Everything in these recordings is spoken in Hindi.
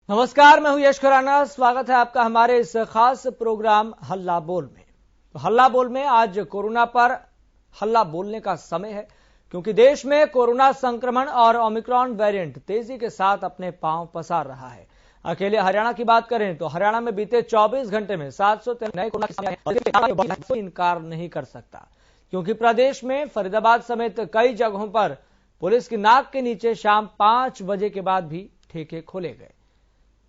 नमस्कार, मैं हूं यश खुराना। स्वागत है आपका हमारे इस खास प्रोग्राम हल्ला बोल में। तो हल्ला बोल में आज कोरोना पर हल्ला बोलने का समय है, क्योंकि देश में कोरोना संक्रमण और ओमिक्रॉन वेरिएंट तेजी के साथ अपने पांव पसार रहा है। अकेले हरियाणा की बात करें तो हरियाणा में बीते 24 घंटे में 703 नए कोरोना इनकार नहीं कर सकता, क्योंकि प्रदेश में फरीदाबाद समेत कई जगहों पर पुलिस की नाक के नीचे शाम 5 बजे के बाद भी ठेके खोले गए।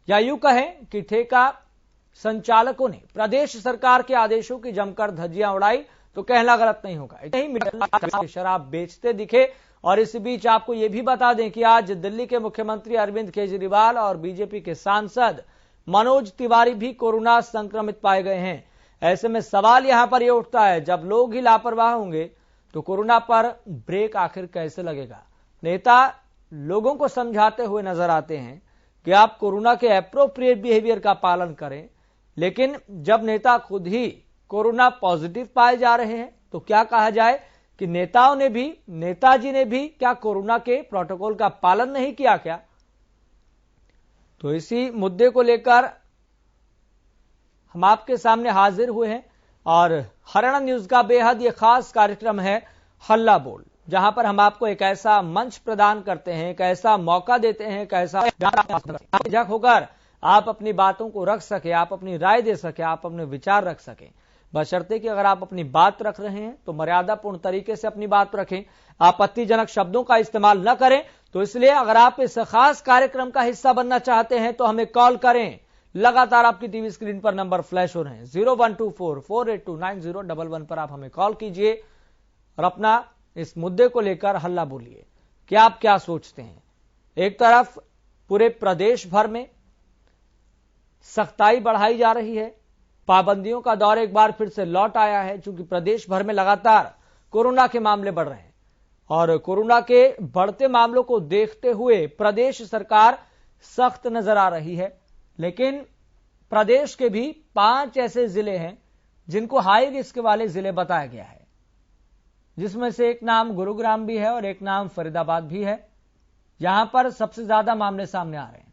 या यूं कहें कि ठेका संचालकों ने प्रदेश सरकार के आदेशों की जमकर धज्जियां उड़ाई तो कहना गलत नहीं होगा। नहीं शराब बेचते दिखे। और इसी बीच आपको यह भी बता दें कि आज दिल्ली के मुख्यमंत्री अरविंद केजरीवाल और बीजेपी के सांसद मनोज तिवारी भी कोरोना संक्रमित पाए गए हैं। ऐसे में सवाल यहां पर यह उठता है, जब लोग ही लापरवाह होंगे तो कोरोना पर ब्रेक आखिर कैसे लगेगा। नेता लोगों को समझाते हुए नजर आते हैं कि आप कोरोना के एप्रोप्रिएट बिहेवियर का पालन करें, लेकिन जब नेता खुद ही कोरोना पॉजिटिव पाए जा रहे हैं तो क्या कहा जाए कि नेताजी ने भी क्या कोरोना के प्रोटोकॉल का पालन नहीं किया क्या। तो इसी मुद्दे को लेकर हम आपके सामने हाजिर हुए हैं और हरियाणा न्यूज का बेहद ये खास कार्यक्रम है हल्ला बोल, जहां पर हम आपको एक ऐसा मंच प्रदान करते हैं, एक ऐसा मौका देते हैं, एक ऐसा झक होकर आप अपनी बातों को रख सके, आप अपनी राय दे सके, आप अपने विचार रख सकें। बशर्ते कि अगर आप अपनी बात रख रहे हैं तो मर्यादापूर्ण तरीके से अपनी बात रखें, आपत्तिजनक शब्दों का इस्तेमाल न करें। तो इसलिए अगर आप इस खास कार्यक्रम का हिस्सा बनना चाहते हैं तो हमें कॉल करें। लगातार आपकी टीवी स्क्रीन पर नंबर फ्लैश हो रहे हैं। 012448290111 पर आप हमें कॉल कीजिए और अपना इस मुद्दे को लेकर हल्ला बोलिए कि आप क्या सोचते हैं। एक तरफ पूरे प्रदेश भर में सख्ताई बढ़ाई जा रही है, पाबंदियों का दौर एक बार फिर से लौट आया है, क्योंकि प्रदेश भर में लगातार कोरोना के मामले बढ़ रहे हैं और कोरोना के बढ़ते मामलों को देखते हुए प्रदेश सरकार सख्त नजर आ रही है। लेकिन प्रदेश के भी 5 ऐसे जिले हैं जिनको हाई रिस्क वाले जिले बताया गया है, जिसमें से एक नाम गुरुग्राम भी है और एक नाम फरीदाबाद भी है। यहां पर सबसे ज्यादा मामले सामने आ रहे हैं।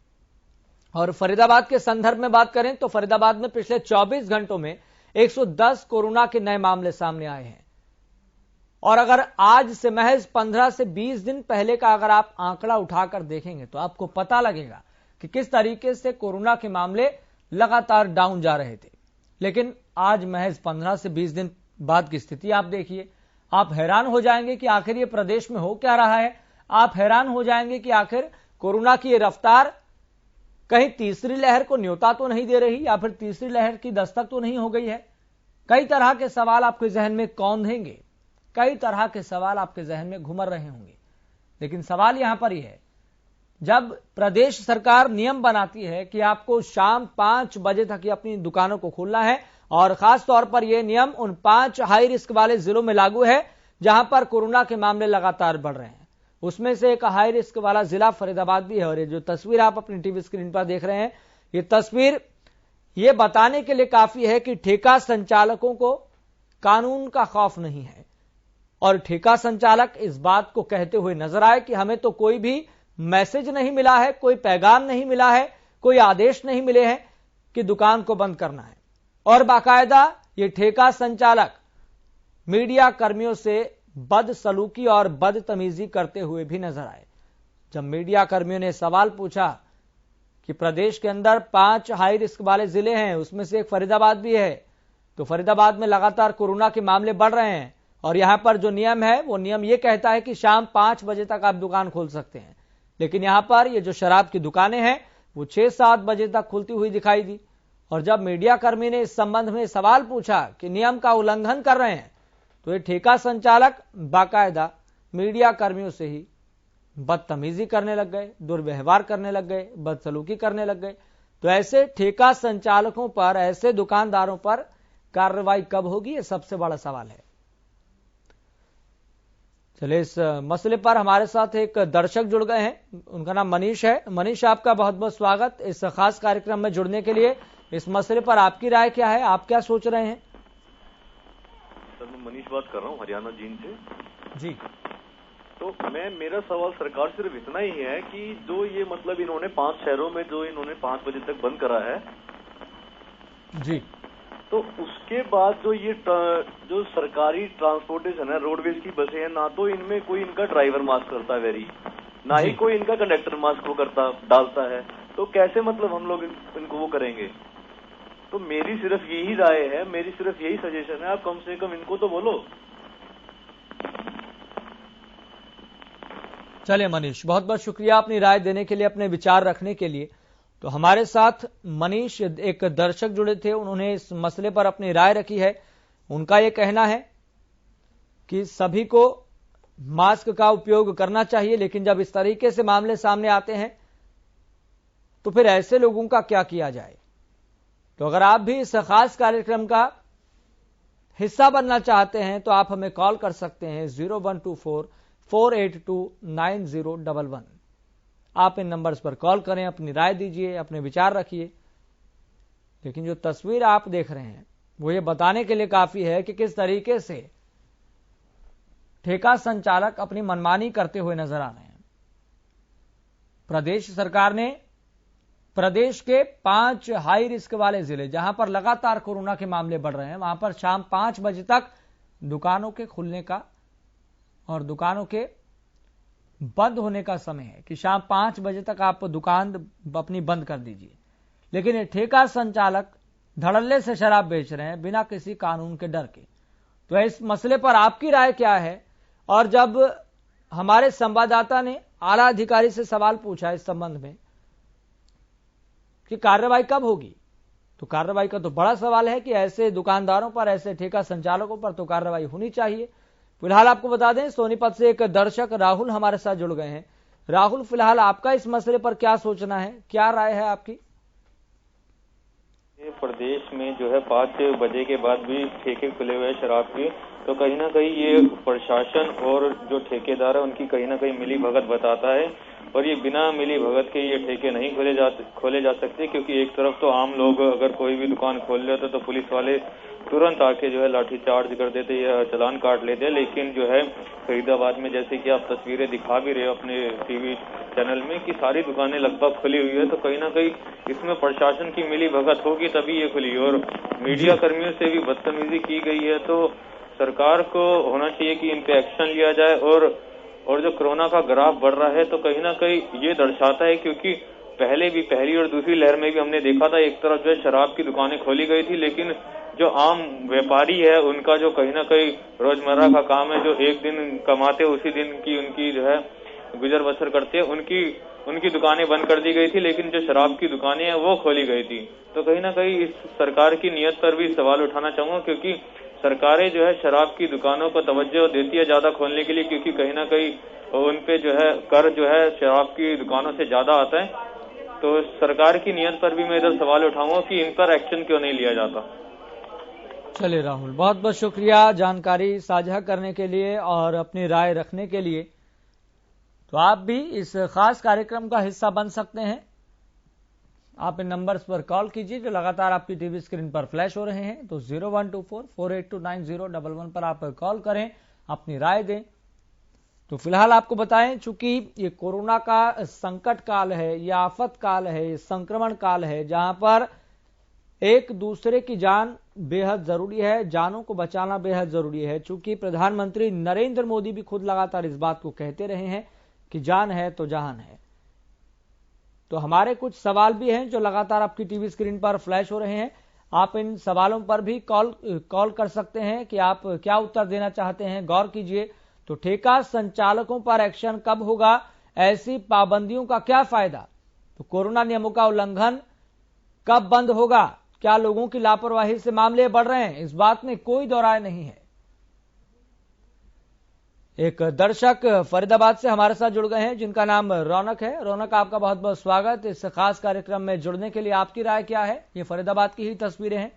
और फरीदाबाद के संदर्भ में बात करें तो फरीदाबाद में पिछले 24 घंटों में 110 कोरोना के नए मामले सामने आए हैं। और अगर आज से महज 15 से 20 दिन पहले का अगर आप आंकड़ा उठाकर देखेंगे तो आपको पता लगेगा कि किस तरीके से कोरोना के मामले लगातार डाउन जा रहे थे। लेकिन आज महज 15 से 20 दिन बाद की स्थिति आप देखिए, आप हैरान हो जाएंगे कि आखिर ये प्रदेश में हो क्या रहा है। आप हैरान हो जाएंगे कि आखिर कोरोना की ये रफ्तार कहीं तीसरी लहर को न्योता तो नहीं दे रही, या फिर तीसरी लहर की दस्तक तो नहीं हो गई है। कई तरह के सवाल आपके जहन में कौंधेंगे, कई तरह के सवाल आपके जहन में घुमर रहे होंगे। लेकिन सवाल यहां पर यह है, जब प्रदेश सरकार नियम बनाती है कि आपको शाम 5 बजे तक ही अपनी दुकानों को खोलना है, और खास तौर पर यह नियम उन 5 हाई रिस्क वाले जिलों में लागू है जहां पर कोरोना के मामले लगातार बढ़ रहे हैं, उसमें से एक हाई रिस्क वाला जिला फरीदाबाद भी है। और ये जो तस्वीर आप अपनी टीवी स्क्रीन पर देख रहे हैं, ये तस्वीर ये बताने के लिए काफी है कि ठेका संचालकों को कानून का खौफ नहीं है। और ठेका संचालक इस बात को कहते हुए नजर आए कि हमें तो कोई भी मैसेज नहीं मिला है, कोई पैगाम नहीं मिला है, कोई आदेश नहीं मिले हैं कि दुकान को बंद करना है। और बाकायदा ये ठेका संचालक मीडिया कर्मियों से बदसलूकी और बदतमीजी करते हुए भी नजर आए। जब मीडिया कर्मियों ने सवाल पूछा कि प्रदेश के अंदर 5 हाई रिस्क वाले जिले हैं, उसमें से एक फरीदाबाद भी है, तो फरीदाबाद में लगातार कोरोना के मामले बढ़ रहे हैं और यहां पर जो नियम है वो नियम ये कहता है कि शाम 5 बजे तक आप दुकान खोल सकते हैं। लेकिन यहां पर ये जो शराब की दुकानें हैं वो 6-7 बजे तक खुलती हुई दिखाई दी। और जब मीडिया कर्मी ने इस संबंध में सवाल पूछा कि नियम का उल्लंघन कर रहे हैं, तो ये ठेका संचालक बाकायदा मीडिया कर्मियों से ही बदतमीजी करने लग गए, दुर्व्यवहार करने लग गए, बदसलूकी करने लग गए। तो ऐसे ठेका संचालकों पर, ऐसे दुकानदारों पर कार्रवाई कब होगी, ये सबसे बड़ा सवाल है। चलिए, इस मसले पर हमारे साथ एक दर्शक जुड़ गए हैं, उनका नाम मनीष है। मनीष, आपका बहुत बहुत स्वागत इस खास कार्यक्रम में जुड़ने के लिए। इस मसले पर आपकी राय क्या है, आप क्या सोच रहे हैं? सर, मैं मनीष बात कर रहा हूँ हरियाणा जींद से। जी। तो मेरा सवाल सरकार सिर्फ इतना ही है कि जो ये मतलब इन्होंने 5 शहरों में जो इन्होंने 5 बजे तक बंद करा है जी, तो उसके बाद जो सरकारी ट्रांसपोर्टेशन है, रोडवेज की बसें हैं, ना तो इनमें कोई इनका ड्राइवर मास्क करता है ना ही कोई इनका कंडक्टर मास्क को डालता है। तो कैसे मतलब हम लोग इनको वो करेंगे? तो मेरी सिर्फ यही राय है, मेरी सिर्फ यही सजेशन है, आप कम से कम इनको तो बोलो। चलिए मनीष, बहुत बहुत शुक्रिया अपनी राय देने के लिए, अपने विचार रखने के लिए। तो हमारे साथ मनीष एक दर्शक जुड़े थे, उन्होंने इस मसले पर अपनी राय रखी है। उनका यह कहना है कि सभी को मास्क का उपयोग करना चाहिए, लेकिन जब इस तरीके से मामले सामने आते हैं तो फिर ऐसे लोगों का क्या किया जाए। तो अगर आप भी इस खास कार्यक्रम का हिस्सा बनना चाहते हैं तो आप हमें कॉल कर सकते हैं 0124-482-9011। आप इन नंबर्स पर कॉल करें, अपनी राय दीजिए, अपने विचार रखिए। लेकिन जो तस्वीर आप देख रहे हैं वो ये बताने के लिए काफी है कि किस तरीके से ठेका संचालक अपनी मनमानी करते हुए नजर आ रहे हैं। प्रदेश सरकार ने प्रदेश के 5 हाई रिस्क वाले जिले, जहां पर लगातार कोरोना के मामले बढ़ रहे हैं, वहां पर शाम 5 बजे तक दुकानों के खुलने का और दुकानों के बंद होने का समय है कि शाम 5 बजे तक आप दुकान अपनी बंद कर दीजिए। लेकिन ये ठेका संचालक धड़ल्ले से शराब बेच रहे हैं बिना किसी कानून के डर के। तो इस मसले पर आपकी राय क्या है? और जब हमारे संवाददाता ने आला अधिकारी से सवाल पूछा इस संबंध में कि कार्रवाई कब होगी, तो कार्रवाई का तो बड़ा सवाल है कि ऐसे दुकानदारों पर, ऐसे ठेका संचालकों पर तो कार्रवाई होनी चाहिए। फिलहाल आपको बता दें, सोनीपत से एक दर्शक राहुल हमारे साथ जुड़ गए हैं। राहुल, फिलहाल आपका इस मसले पर क्या सोचना है, क्या राय है आपकी? प्रदेश में जो है 5 बजे के बाद भी ठेके खुले हुए हैं शराब के, तो कहीं ना कहीं ये प्रशासन और जो ठेकेदार है उनकी कहीं ना कहीं मिली भगत बताता है। और ये बिना मिली भगत के ये ठेके नहीं खोले जा सकते, क्योंकि एक तरफ तो आम लोग अगर कोई भी दुकान खोल लेते तो पुलिस वाले तुरंत आके जो है लाठी चार्ज कर देते या चालान काट लेते हैं। लेकिन जो है फरीदाबाद में, जैसे कि आप तस्वीरें दिखा भी रहे हो अपने टीवी चैनल में, कि सारी दुकानें लगभग खुली हुई है। तो कहीं ना कहीं इसमें प्रशासन की मिली भगत होगी तभी ये खुली। और मीडिया कर्मियों से भी बदतमीजी की गई है। तो सरकार को होना चाहिए कि इन पे एक्शन लिया जाए। और जो कोरोना का ग्राफ बढ़ रहा है तो कहीं ना कहीं ये दर्शाता है, क्योंकि पहले भी, पहली और दूसरी लहर में भी हमने देखा था, एक तरफ जो है शराब की दुकानें खोली गई थी, लेकिन जो आम व्यापारी है उनका जो कहीं ना कहीं रोजमर्रा का काम है, जो एक दिन कमाते उसी दिन की उनकी जो है गुजर बसर करते हैं, उनकी दुकानें बंद कर दी गई थी, लेकिन जो शराब की दुकानें हैं वो खोली गई थी। तो कहीं ना कहीं इस सरकार की नीयत पर भी सवाल उठाना चाहूंगा, क्योंकि सरकारें जो है शराब की दुकानों को तवज्जो देती है ज्यादा खोलने के लिए, क्योंकि कहीं ना कहीं उन पे जो है कर जो है शराब की दुकानों से ज्यादा आता है। तो सरकार की नीयत पर भी मैं इधर सवाल उठाऊंगा कि इन पर एक्शन क्यों नहीं लिया जाता। चलिए राहुल, बहुत बहुत शुक्रिया जानकारी साझा करने के लिए और अपनी राय रखने के लिए। तो आप भी इस खास कार्यक्रम का हिस्सा बन सकते हैं। आप इन नंबर्स पर कॉल कीजिए जो लगातार आपकी टीवी स्क्रीन पर फ्लैश हो रहे हैं। तो 0124-482-9011 पर आप कॉल करें, अपनी राय दें। तो फिलहाल आपको बताएं, चूंकि ये कोरोना का संकट काल है, ये आफत काल है, ये संक्रमण काल है, जहां पर एक दूसरे की जान बेहद जरूरी है, जानों को बचाना बेहद जरूरी है। चूंकि प्रधानमंत्री नरेंद्र मोदी भी खुद लगातार इस बात को कहते रहे हैं कि जान है तो जहान है। तो हमारे कुछ सवाल भी हैं जो लगातार आपकी टीवी स्क्रीन पर फ्लैश हो रहे हैं। आप इन सवालों पर भी कॉल कर सकते हैं कि आप क्या उत्तर देना चाहते हैं, गौर कीजिए। तो ठेका संचालकों पर एक्शन कब होगा, ऐसी पाबंदियों का क्या फायदा, तो कोरोना नियमों का उल्लंघन कब बंद होगा, क्या लोगों की लापरवाही से मामले बढ़ रहे हैं, इस बात में कोई दो राय नहीं है। एक दर्शक फरीदाबाद से हमारे साथ जुड़ गए हैं जिनका नाम रौनक है। रौनक, आपका बहुत बहुत स्वागत इस खास कार्यक्रम में जुड़ने के लिए। आपकी राय क्या है? ये फरीदाबाद की ही तस्वीरें हैं।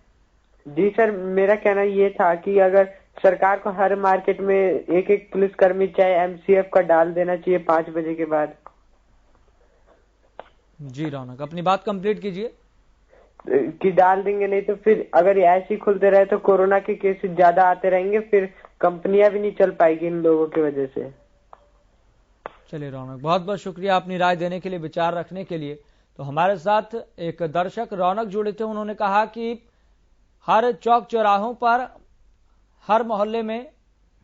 जी सर, मेरा कहना ये था कि अगर सरकार को हर मार्केट में एक एक पुलिसकर्मी चाहे एमसीएफ का डाल देना चाहिए 5 बजे के बाद। जी रौनक, अपनी बात कंप्लीट कीजिए। कि डाल देंगे, नहीं तो फिर अगर ऐसे ही खुलते रहे तो कोरोना के केसेस ज्यादा आते रहेंगे, फिर कंपनियां भी नहीं चल पाएगी इन लोगों की वजह से। चलिए रौनक, बहुत बहुत शुक्रिया अपनी राय देने के लिए, विचार रखने के लिए। तो हमारे साथ एक दर्शक रौनक जुड़े थे, उन्होंने कहा कि हर चौक चौराहों पर, हर मोहल्ले में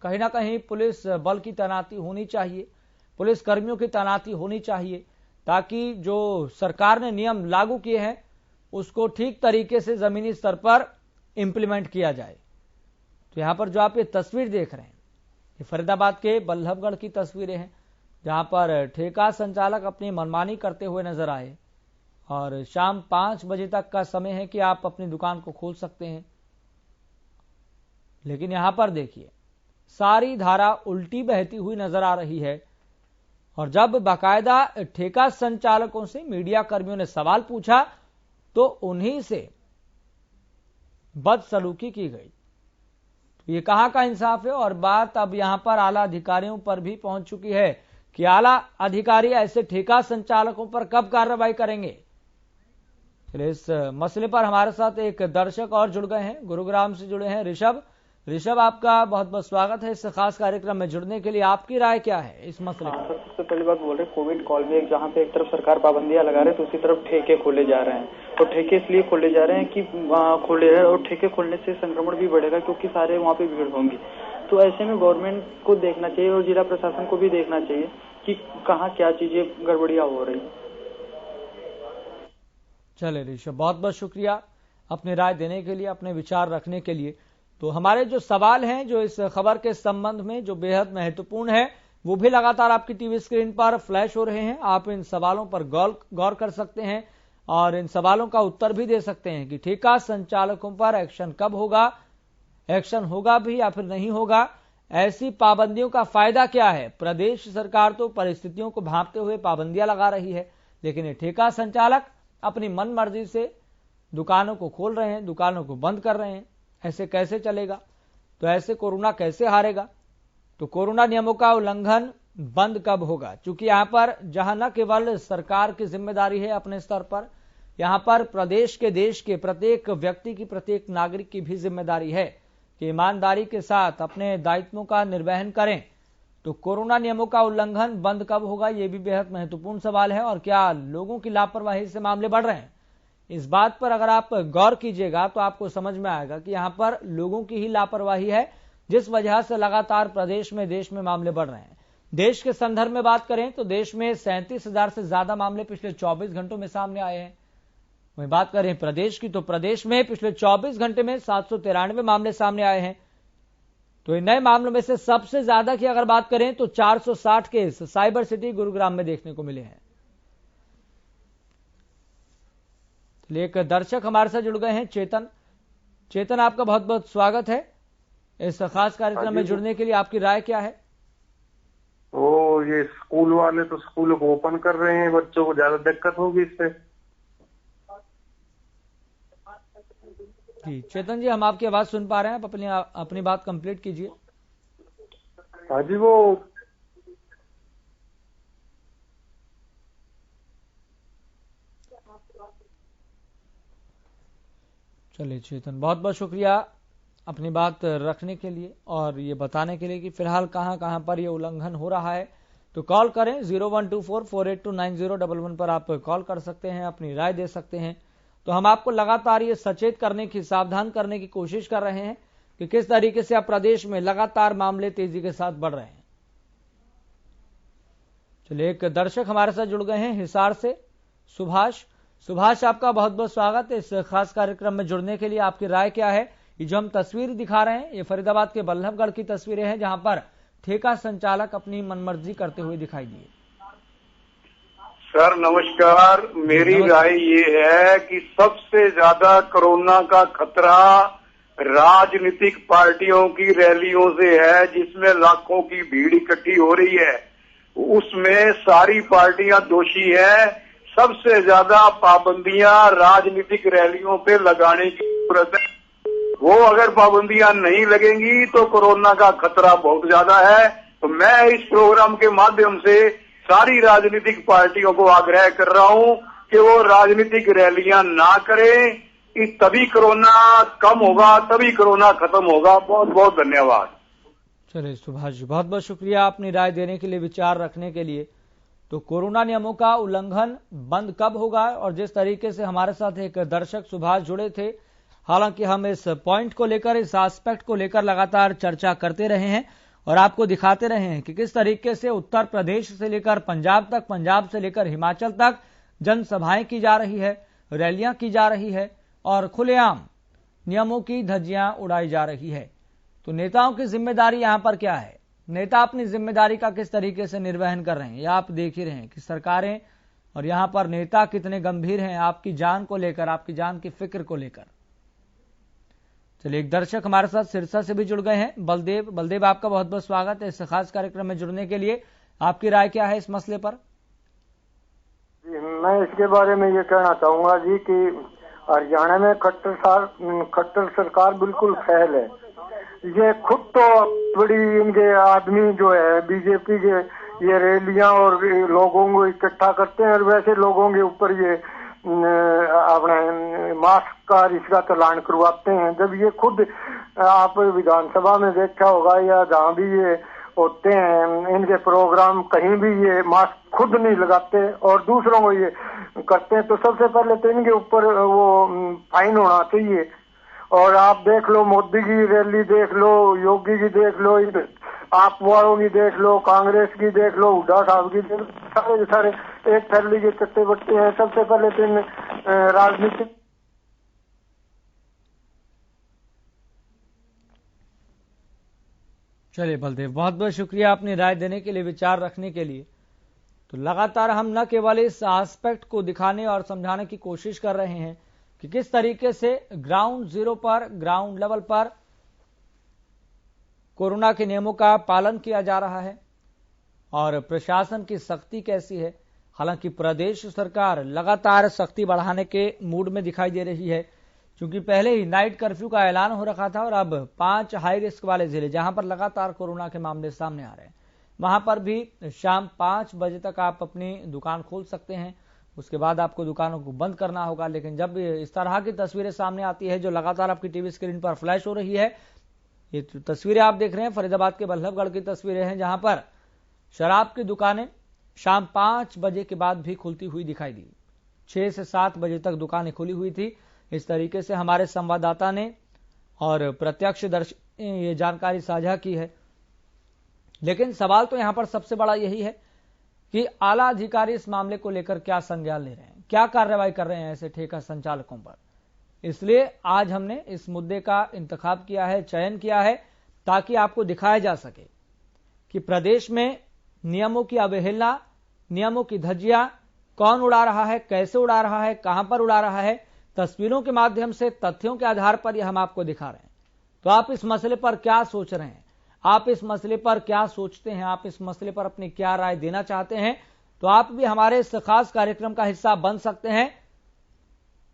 कहीं ना कहीं पुलिस बल की तैनाती होनी चाहिए, पुलिस कर्मियों की तैनाती होनी चाहिए, ताकि जो सरकार ने नियम लागू किए हैं उसको ठीक तरीके से जमीनी स्तर पर इंप्लीमेंट किया जाए। तो यहां पर जो आप ये तस्वीर देख रहे हैं, ये फरीदाबाद के बल्लभगढ़ की तस्वीरें हैं, जहां पर ठेका संचालक अपनी मनमानी करते हुए नजर आए और शाम 5 बजे तक का समय है कि आप अपनी दुकान को खोल सकते हैं। लेकिन यहां पर देखिए, सारी धारा उल्टी बहती हुई नजर आ रही है। और जब बाकायदा ठेका संचालकों से मीडिया कर्मियों ने सवाल पूछा तो उन्हीं से बदसलूकी की गई। ये कहां का इंसाफ है। और बात अब यहां पर आला अधिकारियों पर भी पहुंच चुकी है कि आला अधिकारी ऐसे ठेका संचालकों पर कब कार्रवाई करेंगे। इस मसले पर हमारे साथ एक दर्शक और जुड़ गए हैं, गुरुग्राम से जुड़े हैं ऋषभ, आपका बहुत बहुत स्वागत है इस खास कार्यक्रम में जुड़ने के लिए। आपकी राय क्या है इस मसले पर? सबसे पहली बात बोल रहे कोविड कॉल में, जहाँ पे एक तरफ सरकार पाबंदियां लगा रहे हैं तो दूसरी तरफ ठेके खोले जा रहे हैं। तो ठेके इसलिए खोले जा रहे हैं कि खोले हैं, और ठेके खोलने से संक्रमण भी बढ़ेगा क्योंकि सारे वहाँ पे भीड़ होंगी। तो ऐसे में गवर्नमेंट को देखना चाहिए और जिला प्रशासन को भी देखना चाहिए कि कहाँ क्या चीजें गड़बड़ियां हो रही। चले ऋषभ, बहुत बहुत शुक्रिया अपनी राय देने के लिए, अपने विचार रखने के लिए। तो हमारे जो सवाल हैं जो इस खबर के संबंध में जो बेहद महत्वपूर्ण है, वो भी लगातार आपकी टीवी स्क्रीन पर फ्लैश हो रहे हैं। आप इन सवालों पर गौर कर सकते हैं और इन सवालों का उत्तर भी दे सकते हैं कि ठेका संचालकों पर एक्शन कब होगा, एक्शन होगा भी या फिर नहीं होगा, ऐसी पाबंदियों का फायदा क्या है। प्रदेश सरकार तो परिस्थितियों को भांपते हुए पाबंदियां लगा रही है, लेकिन ये ठेका संचालक अपनी मन मर्जी से दुकानों को खोल रहे हैं, दुकानों को बंद कर रहे हैं। ऐसे कैसे चलेगा? तो ऐसे कोरोना कैसे हारेगा? तो कोरोना नियमों का उल्लंघन बंद कब होगा? क्योंकि यहां पर जहां न केवल सरकार की जिम्मेदारी है अपने स्तर पर, यहां पर प्रदेश के, देश के प्रत्येक व्यक्ति की, प्रत्येक नागरिक की भी जिम्मेदारी है कि ईमानदारी के साथ अपने दायित्वों का निर्वहन करें। तो कोरोना नियमों का उल्लंघन बंद कब होगा, यह भी बेहद महत्वपूर्ण सवाल है। और क्या लोगों की लापरवाही से मामले बढ़ रहे हैं, इस बात पर अगर आप गौर कीजिएगा तो आपको समझ में आएगा कि यहां पर लोगों की ही लापरवाही है, जिस वजह से लगातार प्रदेश में, देश में मामले बढ़ रहे हैं। देश के संदर्भ में बात करें तो देश में 37,000 से ज्यादा मामले पिछले 24 घंटों में सामने आए हैं। वहीं बात करें प्रदेश की तो प्रदेश में पिछले 24 घंटे में 793 मामले सामने आए हैं। तो इन नए मामलों में से सबसे ज्यादा की अगर बात करें तो 460 केस साइबर सिटी गुरुग्राम में देखने को मिले हैं। एक दर्शक हमारे साथ जुड़ गए हैं, चेतन, आपका बहुत बहुत स्वागत है इस खास कार्यक्रम में जुड़ने के लिए। आपकी राय क्या है? ये स्कूल वाले तो स्कूल को ओपन कर रहे हैं, बच्चों को ज्यादा दिक्कत होगी इससे। जी चेतन जी, हम आपकी आवाज सुन पा रहे हैं, आप अपनी बात कंप्लीट कीजिए। हाँ जी, वो चलिए चेतन, बहुत बहुत शुक्रिया अपनी बात रखने के लिए और ये बताने के लिए कि फिलहाल कहां कहां पर ये उल्लंघन हो रहा है। तो कॉल करें 0124482911 पर आप कॉल कर सकते हैं, अपनी राय दे सकते हैं। तो हम आपको लगातार ये सचेत करने की, सावधान करने की कोशिश कर रहे हैं कि किस तरीके से अब प्रदेश में लगातार मामले तेजी के साथ बढ़ रहे हैं। चलिए एक दर्शक हमारे साथ जुड़ गए हैं हिसार से, सुभाष, आपका बहुत बहुत स्वागत है इस खास कार्यक्रम में जुड़ने के लिए। आपकी राय क्या है? ये जो हम तस्वीर दिखा रहे हैं, ये फरीदाबाद के बल्लभगढ़ की तस्वीरें हैं, जहां पर ठेका संचालक अपनी मनमर्जी करते हुए दिखाई दिए। सर नमस्कार, मेरी राय ये है कि सबसे ज्यादा कोरोना का खतरा राजनीतिक पार्टियों की रैलियों से है, जिसमें लाखों की भीड़ इकट्ठी हो रही है। उसमें सारी पार्टियां दोषी है। सबसे ज्यादा पाबंदियां राजनीतिक रैलियों पे लगाने की जरूरत है। वो अगर पाबंदियां नहीं लगेंगी तो कोरोना का खतरा बहुत ज्यादा है। तो मैं इस प्रोग्राम के माध्यम से सारी राजनीतिक पार्टियों को आग्रह कर रहा हूं कि वो राजनीतिक रैलियां ना करें, तभी कोरोना कम होगा, तभी कोरोना खत्म होगा। बहुत बहुत धन्यवाद। चलिए सुभाष जी, बहुत बहुत शुक्रिया अपनी राय देने के लिए, विचार रखने के लिए। तो कोरोना नियमों का उल्लंघन बंद कब होगा, और जिस तरीके से हमारे साथ एक दर्शक सुभाष जुड़े थे, हालांकि हम इस पॉइंट को लेकर, इस एस्पेक्ट को लेकर लगातार चर्चा करते रहे हैं और आपको दिखाते रहे हैं कि किस तरीके से उत्तर प्रदेश से लेकर पंजाब तक, पंजाब से लेकर हिमाचल तक जनसभाएं की जा रही है, रैलियां की जा रही है और खुलेआम नियमों की धज्जियां उड़ाई जा रही है। तो नेताओं की जिम्मेदारी यहां पर क्या है, नेता अपनी जिम्मेदारी का किस तरीके से निर्वहन कर रहे हैं, यह आप देख ही रहे हैं कि सरकारें और यहां पर नेता कितने गंभीर हैं आपकी जान को लेकर, आपकी जान की फिक्र को लेकर। चलिए, एक दर्शक हमारे साथ सिरसा से भी जुड़ गए हैं, बलदेव आपका बहुत बहुत स्वागत है इस खास कार्यक्रम में जुड़ने के लिए। आपकी राय क्या है इस मसले पर? मैं इसके बारे में ये कहना चाहूंगा जी कि हरियाणा में खट्टर सरकार बिल्कुल फेल है। ये खुद तो बड़ी इनके आदमी जो है बीजेपी के ये रैलियां और लोगों को इकट्ठा करते हैं और वैसे लोगों के ऊपर ये अपने मास्क का इसका चलान करवाते हैं, जब ये खुद आप विधानसभा में देखा होगा या जहाँ भी ये होते हैं इनके प्रोग्राम, कहीं भी ये मास्क खुद नहीं लगाते और दूसरों को ये करते हैं। तो सबसे पहले तो इनके ऊपर वो फाइन होना चाहिए। और आप देख लो, मोदी की रैली देख लो, योगी की देख लो, आप वालों की देख लो, कांग्रेस की देख लो, हुड्डा साहब की देख लो, सारे के सारे एक थैली के चट्टे बट्टे हैं। सबसे पहले तो इन राजनीतिक चलिए बलदेव, बहुत बहुत शुक्रिया अपनी राय देने के लिए, विचार रखने के लिए। तो लगातार हम न केवल इस एस्पेक्ट को दिखाने और समझाने की कोशिश कर रहे हैं कि किस तरीके से ग्राउंड जीरो पर, ग्राउंड लेवल पर कोरोना के नियमों का पालन किया जा रहा है और प्रशासन की सख्ती कैसी है। हालांकि प्रदेश सरकार लगातार सख्ती बढ़ाने के मूड में दिखाई दे रही है, क्योंकि पहले ही नाइट कर्फ्यू का ऐलान हो रखा था और अब 5 हाई रिस्क वाले जिले जहां पर लगातार कोरोना के मामले सामने आ रहे हैं, वहां पर भी शाम 5 बजे तक आप अपनी दुकान खोल सकते हैं, उसके बाद आपको दुकानों को बंद करना होगा। लेकिन जब इस तरह की तस्वीरें सामने आती है जो लगातार आपकी टीवी स्क्रीन पर फ्लैश हो रही है, ये तस्वीरें आप देख रहे हैं फरीदाबाद के बल्लभगढ़ की तस्वीरें हैं, जहां पर शराब की दुकानें शाम 5 बजे के बाद भी खुलती हुई दिखाई दी। 6 से 7 बजे तक दुकानें खुली हुई थी। इस तरीके से हमारे संवाददाता ने और प्रत्यक्षदर्शी ने ये जानकारी साझा की है। लेकिन सवाल तो यहां पर सबसे बड़ा यही है कि आला अधिकारी इस मामले को लेकर क्या संज्ञान ले रहे हैं, क्या कार्रवाई कर रहे हैं ऐसे ठेका संचालकों पर। इसलिए आज हमने इस मुद्दे का इंतखाब किया है, चयन किया है, ताकि आपको दिखाया जा सके कि प्रदेश में नियमों की अवहेलना, नियमों की धज्जियां कौन उड़ा रहा है, कैसे उड़ा रहा है, कहां पर उड़ा रहा है। तस्वीरों के माध्यम से, तथ्यों के आधार पर यह हम आपको दिखा रहे हैं। तो आप इस मसले पर क्या सोच रहे हैं, आप इस मसले पर क्या सोचते हैं, आप इस मसले पर अपनी क्या राय देना चाहते हैं, तो आप भी हमारे इस खास कार्यक्रम का हिस्सा बन सकते हैं।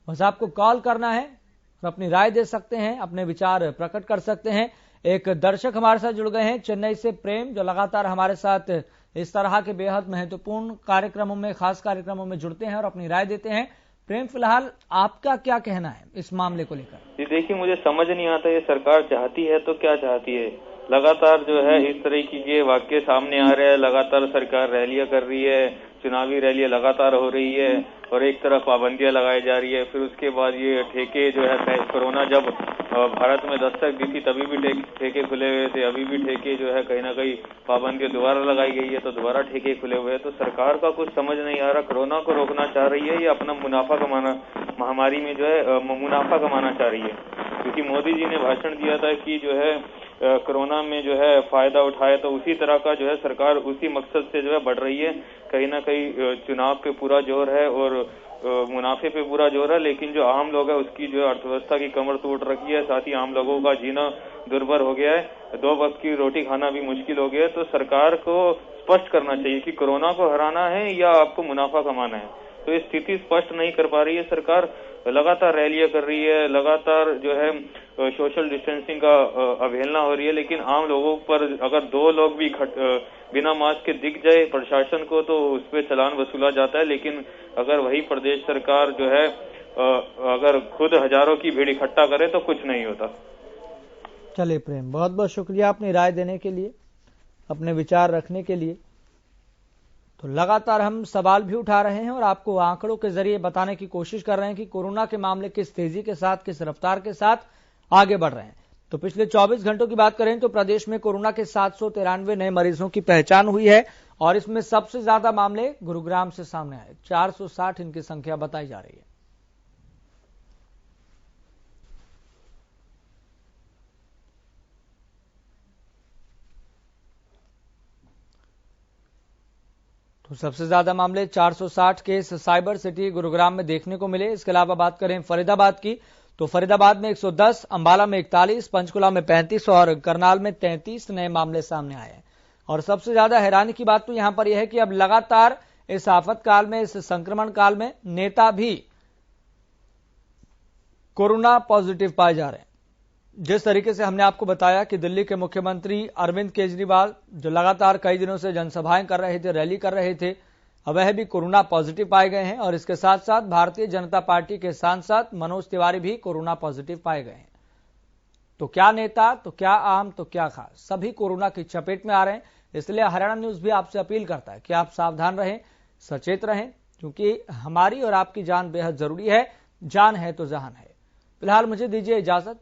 बस आपको कॉल करना है और अपनी राय दे सकते हैं, अपने विचार प्रकट कर सकते हैं। एक दर्शक हमारे साथ जुड़ गए हैं चेन्नई से, प्रेम, जो लगातार हमारे साथ इस तरह के बेहद महत्वपूर्ण कार्यक्रमों में, खास कार्यक्रमों में जुड़ते हैं और अपनी राय देते हैं। प्रेम, फिलहाल आपका क्या कहना है इस मामले को लेकर? जी देखिए, मुझे समझ नहीं आता ये सरकार चाहती है तो क्या चाहती है। लगातार जो है इस तरह के वाक्य सामने आ रहे हैं, लगातार सरकार रैलियां कर रही है, चुनावी रैलियां लगातार हो रही है और एक तरफ पाबंदियां लगाई जा रही है। फिर उसके बाद ये ठेके जो है, कोरोना जब भारत में दस्तक दी थी तभी भी ठेके खुले हुए थे, अभी भी ठेके जो है कहीं ना कहीं पाबंदियां दोबारा लगाई गई है तो दोबारा ठेके खुले हुए हैं। तो सरकार का कुछ समझ नहीं आ रहा, कोरोना को रोकना चाह रही है या अपना मुनाफा कमाना, महामारी में जो है मुनाफा कमाना चाह रही है। क्योंकि मोदी जी ने भाषण दिया था कि जो है कोरोना में जो है फायदा उठाए, तो उसी तरह का जो है सरकार उसी मकसद से जो है बढ़ रही है। कहीं ना कहीं चुनाव पे पूरा जोर है और मुनाफे पे पूरा जोर है, लेकिन जो आम लोग है उसकी जो अर्थव्यवस्था की कमर तोड़ रखी है, साथ ही आम लोगों का जीना दुर्भर हो गया है, 2 वक्त की रोटी खाना भी मुश्किल हो गया है। तो सरकार को स्पष्ट करना चाहिए कि कोरोना को हराना है या आपको मुनाफा कमाना है। तो ये स्थिति स्पष्ट नहीं कर पा रही है सरकार, लगातार रैलियां कर रही है, लगातार जो है सोशल डिस्टेंसिंग का अवहेलना हो रही है। लेकिन आम लोगों पर अगर 2 लोग भी बिना मास्क के दिख जाए प्रशासन को तो उस पर चालान वसूला जाता है। लेकिन अगर वही प्रदेश सरकार जो है अगर खुद हजारों की भीड़ इकट्ठा करे तो कुछ नहीं होता। चलिए प्रेम, बहुत बहुत शुक्रिया अपनी राय देने के लिए। अपने विचार रखने के लिए। तो लगातार हम सवाल भी उठा रहे हैं और आपको आंकड़ों के जरिए बताने की कोशिश कर रहे हैं कि कोरोना के मामले किस तेजी के साथ, किस रफ्तार के साथ आगे बढ़ रहे हैं। तो पिछले 24 घंटों की बात करें तो प्रदेश में कोरोना के 793 नए मरीजों की पहचान हुई है और इसमें सबसे ज्यादा मामले गुरुग्राम से सामने आए। 460 इनकी संख्या बताई जा रही है। तो सबसे ज्यादा मामले 460 केस साइबर सिटी गुरुग्राम में देखने को मिले। इसके अलावा बात करें फरीदाबाद की तो फरीदाबाद में 110, अंबाला में 41, पंचकुला में 35 और करनाल में 33 नए मामले सामने आए हैं। और सबसे ज्यादा हैरानी की बात तो यहां पर यह है कि अब लगातार इस आफत काल में, इस संक्रमण काल में नेता भी कोरोना पॉजिटिव पाए जा रहे हैं। जिस तरीके से हमने आपको बताया कि दिल्ली के मुख्यमंत्री अरविंद केजरीवाल जो लगातार कई दिनों से जनसभाएं कर रहे थे, रैली कर रहे थे, अब वह भी कोरोना पॉजिटिव पाए गए हैं। और इसके साथ साथ भारतीय जनता पार्टी के सांसद मनोज तिवारी भी कोरोना पॉजिटिव पाए गए हैं। तो क्या नेता, तो क्या आम, तो क्या खास, सभी कोरोना की चपेट में आ रहे हैं। इसलिए हरियाणा न्यूज भी आपसे अपील करता है कि आप सावधान रहें, सचेत रहें, क्योंकि हमारी और आपकी जान बेहद जरूरी है। जान है तो जहान है। फिलहाल मुझे दीजिए इजाजत।